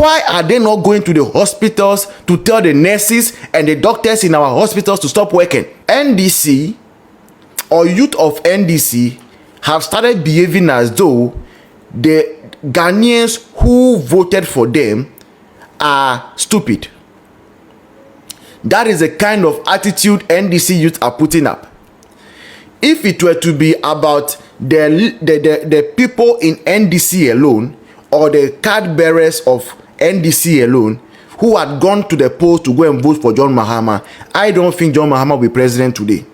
Why are they not going to the hospitals to tell the nurses and the doctors in our hospitals to stop working? NDC or youth of NDC have started behaving as though the Ghanaians who voted for them are stupid. That is the kind of attitude NDC youth are putting up. If it were to be about the people in NDC alone, or the card bearers of NDC alone, who had gone to the polls to go and vote for John Mahama, I don't think John Mahama will be president today.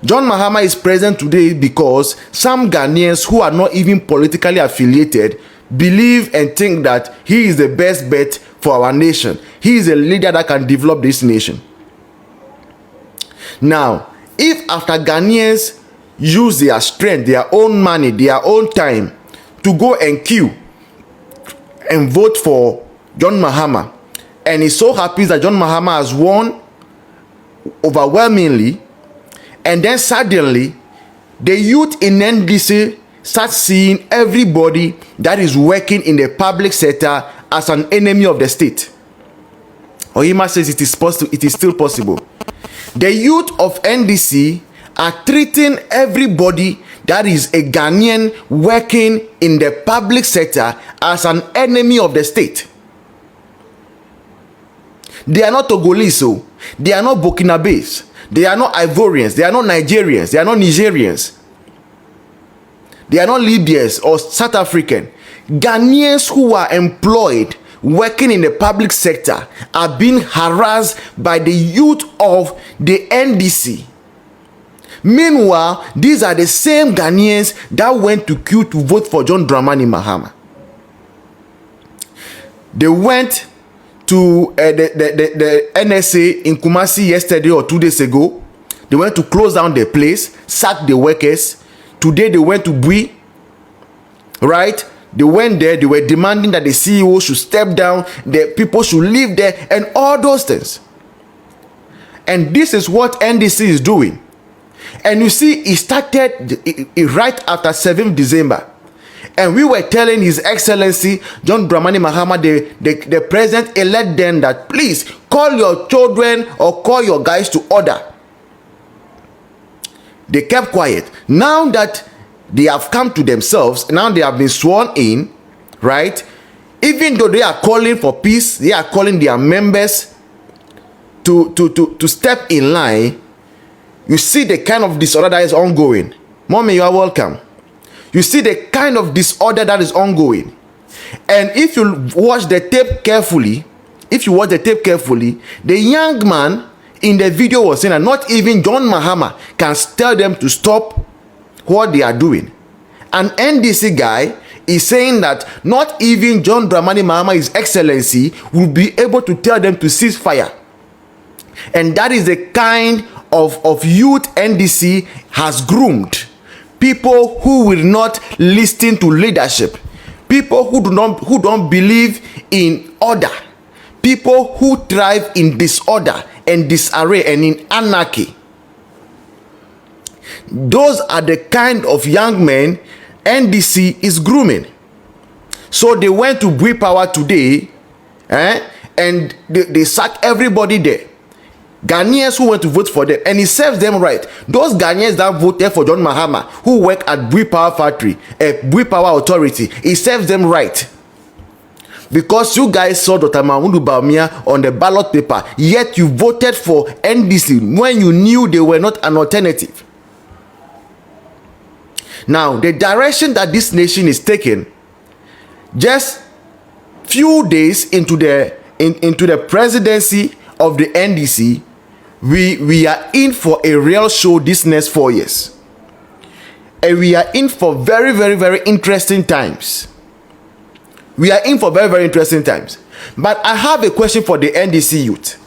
John Mahama is president today because some Ghanaians who are not even politically affiliated believe and think that he is the best bet for our nation. He is a leader that can develop this nation. Now, if after Ghanaians use their strength, their own money, their own time to go and queue and vote for John Mahama, and is so happy that John Mahama has won overwhelmingly, and then suddenly the youth in NDC start seeing everybody that is working in the public sector as an enemy of the state. Oyima says it is still possible. The youth of NDC are treating everybody that is a Ghanaian working in the public sector as an enemy of the state. They are not Togolese, they are not Burkinabes, they are not Ivorians, they are not Nigerians, they are not Nigerians, they are not Libyans or South African. Ghanaians who are employed working in the public sector are being harassed by the youth of the NDC. Meanwhile, these are the same Ghanaians that went to queue to vote for John Dramani Mahama. They went to the NSA in Kumasi yesterday or 2 days ago. They went to close down the place, sack the workers. Today they went to Bui, right? They went there, they were demanding that the CEO should step down, the people should leave there, and all those things. And this is what NDC is doing. And you see, it started right after 7th December. And we were telling His Excellency John Dramani Mahama, the president-elect, then that please call your children or call your guys to order. They kept quiet. Now that they have come to themselves, now they have been sworn in, right? Even though they are calling for peace, they are calling their members to step in line. You see the kind of disorder that is ongoing. Mommy, you are welcome. You see the kind of disorder that is ongoing. And if you watch the tape carefully, the young man in the video was saying that not even John Mahama can tell them to stop what they are doing. An NDC guy is saying that not even John Dramani Mahama, His Excellency, will be able to tell them to cease fire. And that is the kind of youth NDC has groomed. People who will not listen to leadership. People who don't believe in order. People who thrive in disorder and disarray and in anarchy. Those are the kind of young men NDC is grooming. So they went to Bui Power today, and they sacked everybody there. Ghanaians who went to vote for them, and it serves them right. Those Ghanaians that voted for John Mahama, who work at Bui Power Factory, Bui Power Authority, it serves them right. Because you guys saw Dr. Mahmoud Bawumia on the ballot paper, yet you voted for NDC when you knew they were not an alternative. Now, the direction that this nation is taking, just few days into the presidency of the NDC, we are in for a real show this next 4 years. And we are in for very, very, very interesting times. We are in for very, very interesting times. But I have a question for the NDC youth.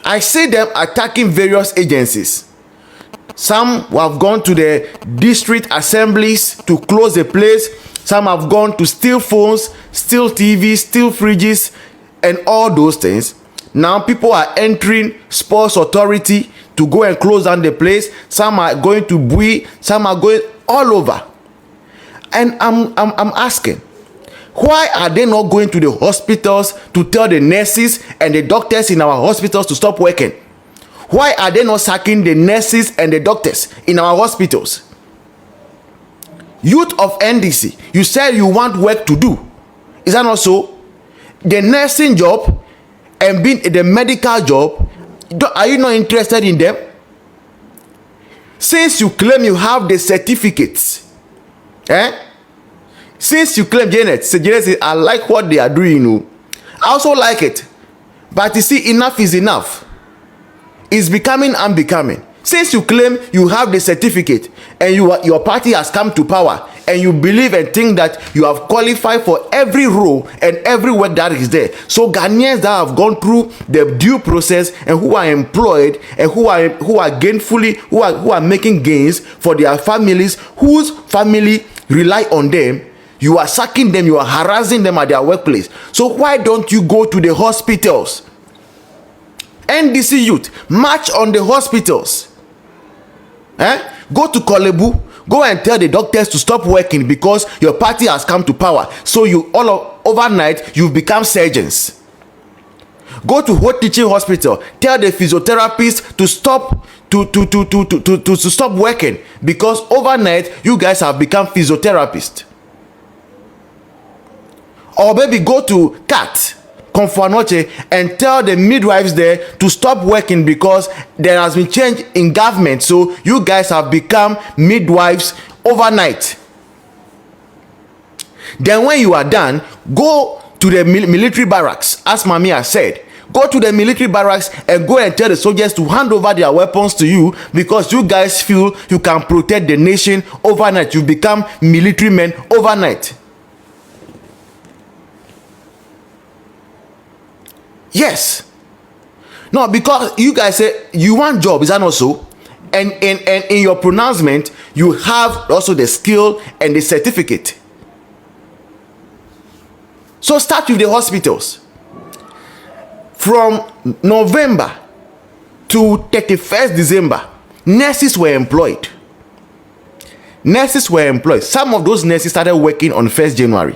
I see them attacking various agencies. Some have gone to the district assemblies to close the place. Some have gone to steal phones, steal TVs, steal fridges, and all those things. Now people are entering Sports Authority to go and close down the place. Some are going to Bui, some are going all over. And I'm asking, Why are they not going to the hospitals to tell the nurses and the doctors in our hospitals to stop working? Why are they not sacking the nurses and the doctors in our hospitals? Youth of NDC, you said you want work to do. Is that not so? The nursing job and being the medical job, are you not interested in them? Since you claim you have the certificates, since you claim, Janet says, I like what they are doing, I also like it. But you see, enough is enough. It's becoming unbecoming. Since you claim you have the certificate and your party has come to power and you believe and think that you have qualified for every role and every work that is there. So Ghanaians that have gone through the due process and who are employed and who are gainfully, who are making gains for their families, whose family rely on them, you are sacking them, you are harassing them at their workplace. So why don't you go to the hospitals? NDC youth, march on the hospitals. Go to Kolebu, go and tell the doctors to stop working because your party has come to power. So overnight, you've become surgeons. Go to Hot Teaching Hospital, tell the physiotherapists to stop working because overnight, you guys have become physiotherapists. Or maybe go to CAT, Confornoche, and tell the midwives there to stop working because there has been change in government. So you guys have become midwives overnight. Then when you are done, go to the military barracks, as Mami said. Go to the military barracks and go and tell the soldiers to hand over their weapons to you because you guys feel you can protect the nation overnight. You become military men overnight. Yes. No, because you guys say you want job, is that not so? And in your pronouncement, you have also the skill and the certificate. So start with the hospitals. From November to 31st December, nurses were employed. Nurses were employed. Some of those nurses started working on 1st January.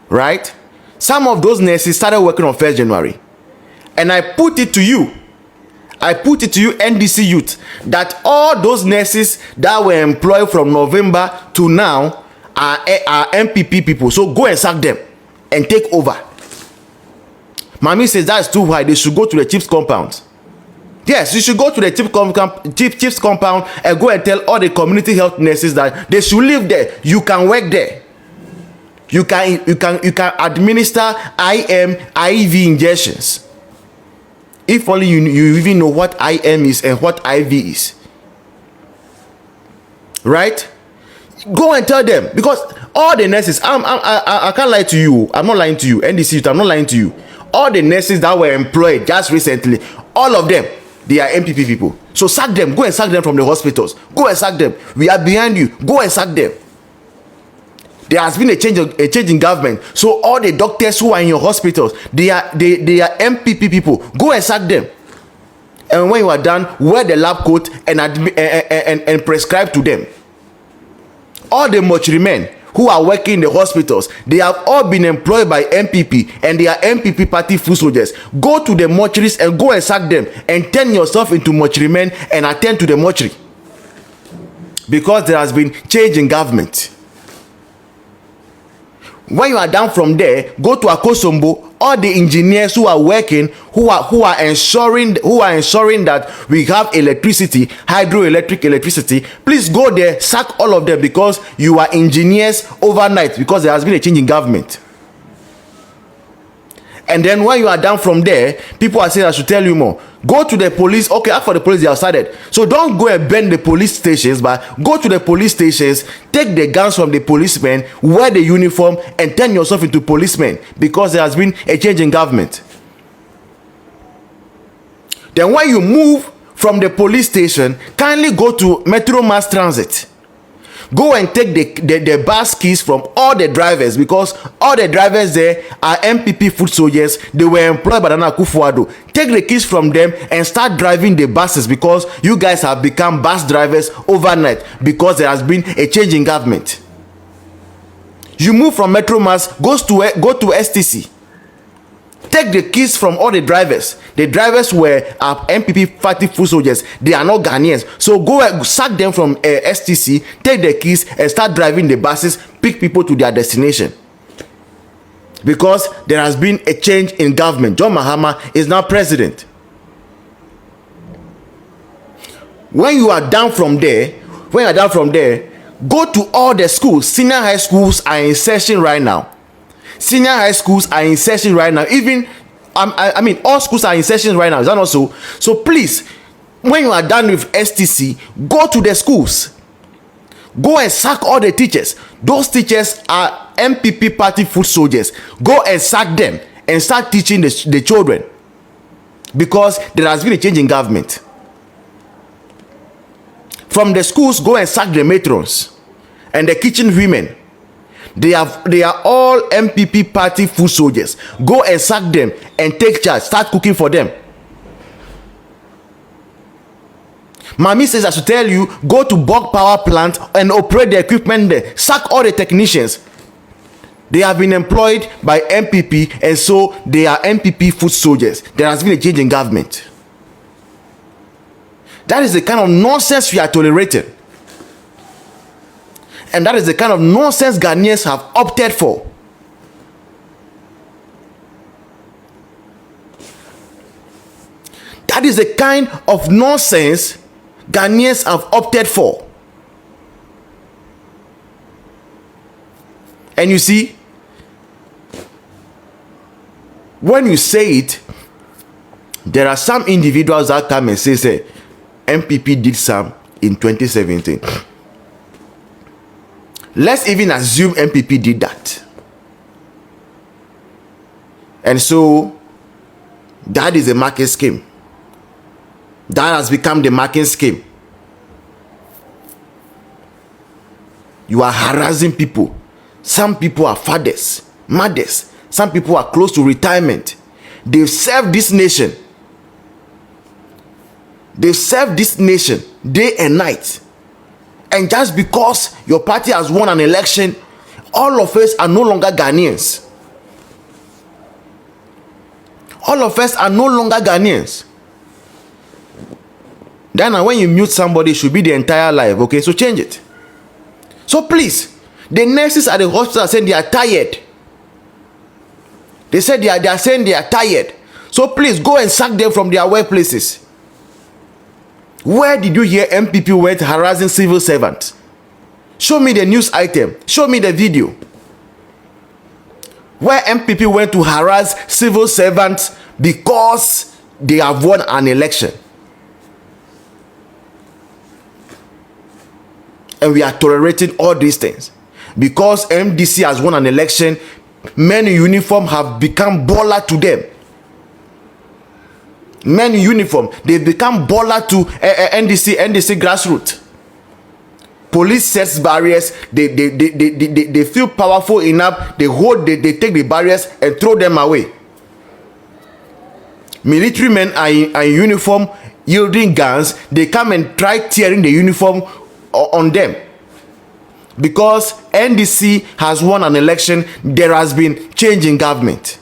Right? Some of those nurses started working on 1st January. And I put it to you, NDC youth, that all those nurses that were employed from November to now are MPP people. So go and sack them and take over. Mami says that's too high. They should go to the chief's compound. Yes, you should go to the chief's compound and go and tell all the community health nurses that they should live there. You can work there. You can administer IV injections. If only you even know what IM is and what IV is. Right? Go and tell them, because all the nurses, I can't lie to you. I'm not lying to you. NDC, I'm not lying to you. All the nurses that were employed just recently, all of them, they are MPP people. So sack them. Go and sack them from the hospitals. Go and sack them. We are behind you. Go and sack them. There has been a change in government. So all the doctors who are in your hospitals, they are MPP people. Go and sack them. And when you are done, wear the lab coat and prescribe to them. All the mortuary men who are working in the hospitals, they have all been employed by MPP and they are MPP party foot soldiers. Go to the mortuaries and go and sack them and turn yourself into mortuary men and attend to the mortuary. Because there has been change in government. When you are done from there, go to Akosombo. All the engineers who are working, who are ensuring that we have electricity, hydroelectric electricity, please go there, sack all of them because you are engineers overnight because there has been a change in government. And then when you are done from there, people are saying I should tell you more. Go to the police. Okay, ask for the police, they have started. So don't go and burn the police stations, but go to the police stations, take the guns from the policemen, wear the uniform, and turn yourself into policemen because there has been a change in government. Then when you move from the police station, kindly go to Metro Mass Transit. Go and take the bus keys from all the drivers because all the drivers there are MPP foot soldiers. They were employed by Nana Akufo-Addo. Take the keys from them and start driving the buses because you guys have become bus drivers overnight because there has been a change in government. You move from Metro Mass, go to STC. Take the keys from all the drivers. The drivers were MPP party foot soldiers. They are not Ghanaians. So go and sack them from STC, take the keys and start driving the buses, pick people to their destination. Because there has been a change in government. John Mahama is now president. When you are down from there, go to all the schools. Senior high schools are in session right now. Senior high schools are in session right now. Even I mean all schools are in session right now. Is that not so? So please, when you are done with STC, go to the schools. Go and sack all the teachers. Those teachers are MPP party foot soldiers. Go and sack them and start teaching the children. Because there has been a change in government. From the schools, go and sack the matrons and the kitchen women. They are all MPP party foot soldiers. Go and sack them and take charge. Start cooking for them. Mami says I should tell you, go to Bog Power Plant and operate the equipment there. Sack all the technicians. They have been employed by MPP and so they are MPP foot soldiers. There has been a change in government. That is the kind of nonsense we are tolerating. And that is the kind of nonsense Ghanaians have opted for. That is the kind of nonsense Ghanaians have opted for. And you see, when you say it, there are some individuals that come and say MPP did some in 2017. Let's even assume MPP did that. And so, that is a market scheme. That has become the market scheme. You are harassing people. Some people are fathers, mothers. Some people are close to retirement. They've served this nation. They've served this nation day and night. And just because your party has won an election, all of us are no longer Ghanaians. All of us are no longer Ghanaians. Then when you mute somebody, it should be the entire life. Okay, so change it. So please, the nurses at the hospital are saying they are tired. They said they are saying they are tired. So please go and sack them from their workplaces. Where did you hear MPP went harassing civil servants? Show me the news item. Show me the video. Where MPP went to harass civil servants because they have won an election. And we are tolerating all these things. Because MDC has won an election, men in uniform have become baller to them. Men in uniform, they become baller to NDC grassroots. Police sets barriers, they feel powerful enough, they take the barriers and throw them away. Military men are in uniform, yielding guns, they come and try tearing the uniform on them. Because NDC has won an election, there has been change in government.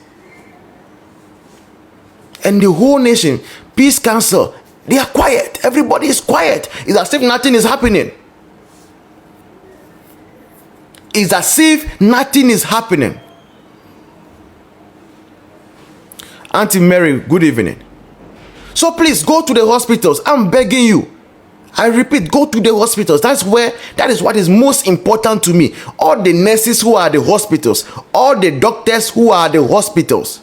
And the whole nation, Peace Council, they are quiet. Everybody is quiet. It's as if nothing is happening. It's as if nothing is happening. Auntie Mary, good evening. So please go to the hospitals. I'm begging you. I repeat, go to the hospitals. That is what is most important to me. All the nurses who are at the hospitals, all the doctors who are at the hospitals,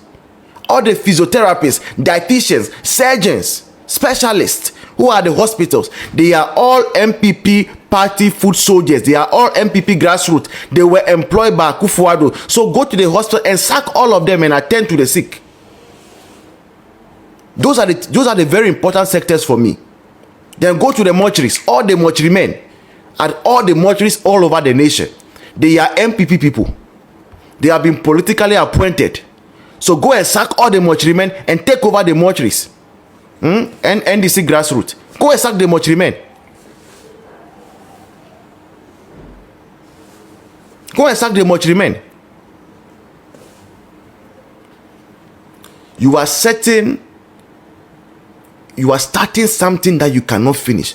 all the physiotherapists, dietitians, surgeons, specialists who are at the hospitals, they are all MPP party foot soldiers. They are all MPP grassroots. They were employed by Akufo-Addo. So go to the hospital and sack all of them and attend to the sick. Those are the very important sectors for me. Then go to the mortuaries, all the mortuary men, and all the mortuaries all over the nation. They are MPP people. They have been politically appointed. So go and sack all the mortuary men and take over the mortuaries. And NDC grassroots. Go and sack the mortuary men. Go and sack the mortuary men. You are starting something that you cannot finish.